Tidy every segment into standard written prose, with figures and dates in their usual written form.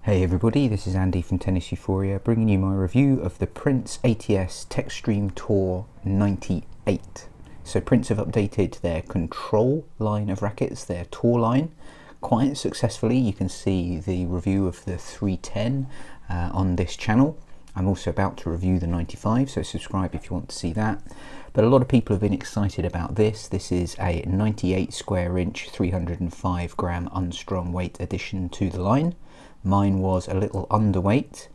Hey everybody, this is Andy from Tennis Euphoria bringing you my review of the Prince ATS Textreme Tour 98. So Prince have updated their control line of rackets, their tour line, quite successfully. You can see the review of the 310 on this channel. I'm also about to review the 95, so subscribe if you want to see that. But a lot of people have been excited about this. This is a 98 square inch, 305 gram unstrung weight addition to the line. Mine was a little underweight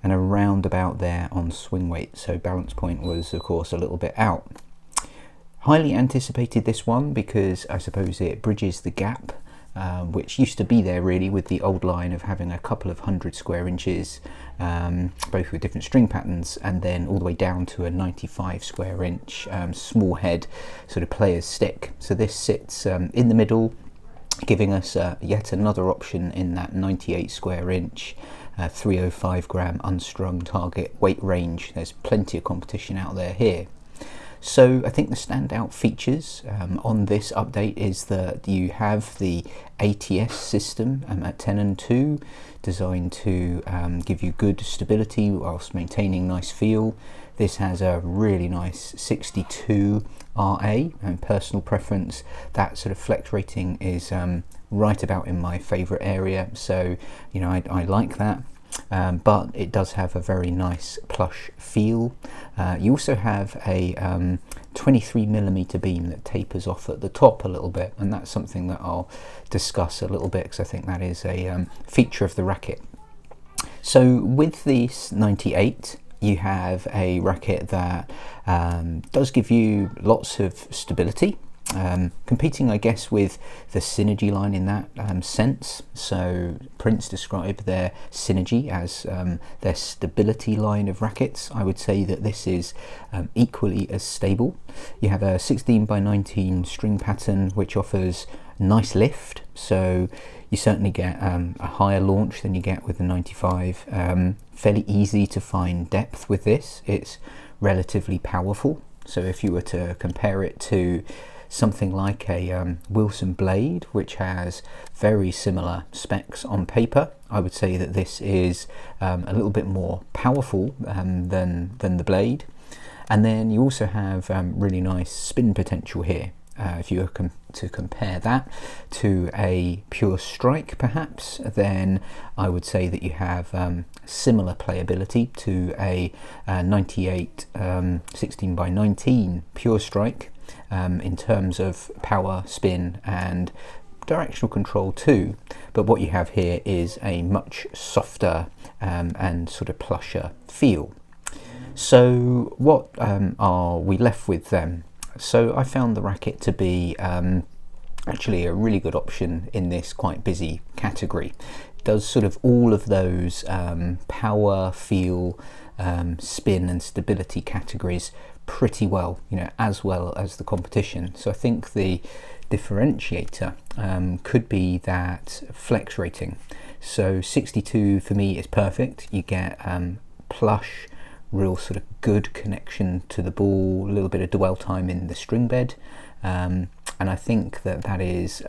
and around about there on swing weight, so balance point was of course a little bit out. Highly anticipated this one because I suppose it bridges the gap which used to be there really with the old line of having a couple of 100 square inches, both with different string patterns, and then all the way down to a 95 square inch small head sort of player's stick. So this sits in the middle, giving us yet another option in that 98 square inch, 305 gram unstrung target weight range. There's plenty of competition out there here. So I think the standout features on this update is that you have the ATS system at 10 and 2, designed to give you good stability whilst maintaining nice feel. This has a really nice 62 RA, and personal preference, that sort of flex rating is right about in my favourite area, so you know I like that. But it does have a very nice plush feel. You also have a 23mm beam that tapers off at the top a little bit, and that's something that I'll discuss a little bit because I think that is a feature of the racket. So with this 98, you have a racket that does give you lots of stability, competing I guess with the Synergy line in that sense. So Prince described their Synergy as their stability line of rackets. I would say that this is equally as stable. You have a 16x19 string pattern which offers nice lift, so you certainly get a higher launch than you get with the 95. Fairly easy to find depth with this. It's relatively powerful, so if you were to compare it to something like a Wilson blade, which has very similar specs on paper, I would say that this is a little bit more powerful than the blade. And then you also have really nice spin potential here. If you were to compare that to a Pure Strike perhaps, then I would say that you have similar playability to a 98 16x19 Pure Strike in terms of power, spin and directional control too. But what you have here is a much softer and sort of plusher feel. So what are we left with then? So I found the racket to be actually a really good option in this quite busy category. It does sort of all of those power, feel, spin and stability categories pretty well, you know, as well as the competition. So I think the differentiator could be that flex rating. So 62 for me is perfect. You get plush, real sort of good connection to the ball, a little bit of dwell time in the string bed, and I think that that is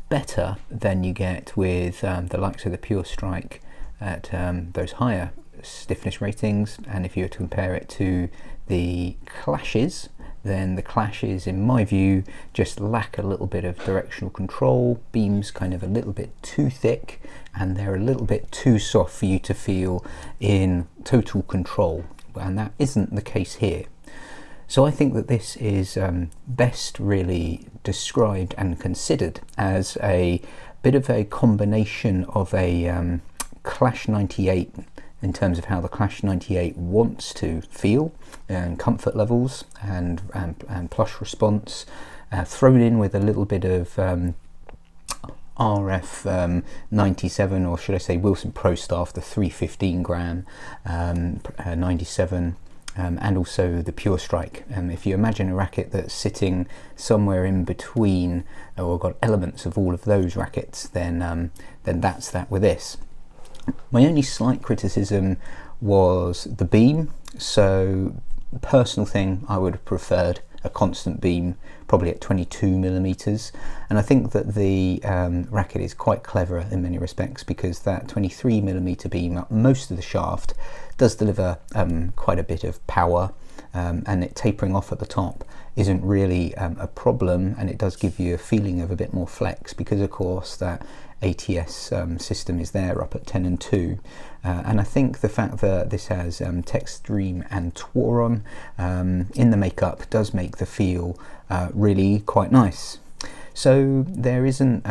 better than you get with the likes of the Pure Strike at those higher stiffness ratings. And if you were to compare it to the Clashes, then the Clashes in my view just lack a little bit of directional control. Beams kind of a little bit too thick and they're a little bit too soft for you to feel in total control, and that isn't the case here. So I think that this is best really described and considered as a bit of a combination of a Clash 98 in terms of how the Clash 98 wants to feel and comfort levels and plush response, thrown in with a little bit of RF 97, or should I say Wilson Pro Staff, the 315 gram 97, and also the Pure Strike. If you imagine a racket that's sitting somewhere in between, or got elements of all of those rackets, then that's that with this. My only slight criticism was the beam. So personal thing, I would have preferred a constant beam, probably at 22mm. And I think that the Racket is quite clever in many respects, because that 23mm beam up most of the shaft does deliver quite a bit of power, and it tapering off at the top isn't really a problem, and it does give you a feeling of a bit more flex, because of course that ATS system is there up at 10 and 2, and I think the fact that this has Textreme and Tour on in the makeup does make the feel really quite nice. So there isn't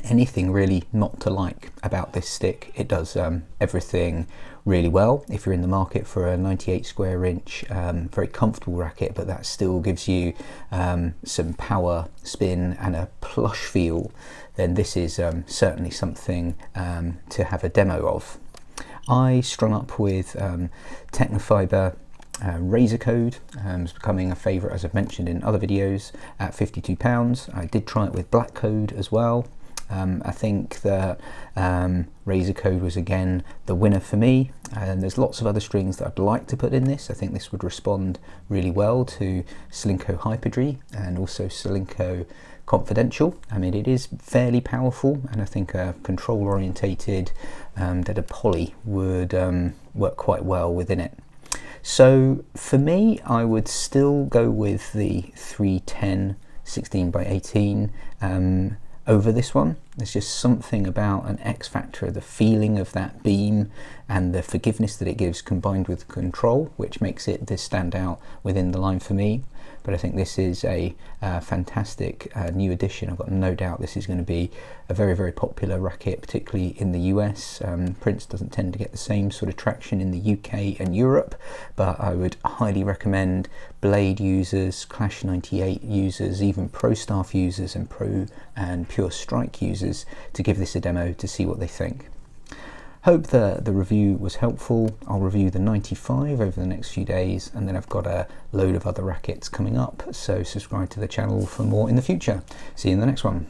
anything really not to like about this stick. It does everything really well. If you're in the market for a 98 square inch very comfortable racket, but that still gives you some power, spin and a plush feel, then this is certainly something to have a demo of. I strung up with Technofiber Razor Code. It's becoming a favourite, as I've mentioned in other videos, at £52. I did try it with Black Code as well. I think that Razor Code was again the winner for me, and there's lots of other strings that I'd like to put in this. I think this would respond really well to Solinco Hyperdry and also Solinco Confidential. I mean, it is fairly powerful, and I think a control orientated Dead Poly would work quite well within it. So for me, I would still go with the 310 16x18 over this one. There's just something about an X factor, the feeling of that beam and the forgiveness that it gives, combined with control, which makes it this stand out within the line for me. But I think this is a fantastic new addition. I've got no doubt this is going to be a very, very popular racket, particularly in the US. Prince doesn't tend to get the same sort of traction in the UK and Europe, but I would highly recommend Blade users, Clash 98 users, even Pro Staff users and Pro and Pure Strike users to give this a demo to see what they think. Hope the review was helpful. I'll review the 95 over the next few days, and then I've got a load of other rackets coming up, so subscribe to the channel for more in the future. See you in the next one.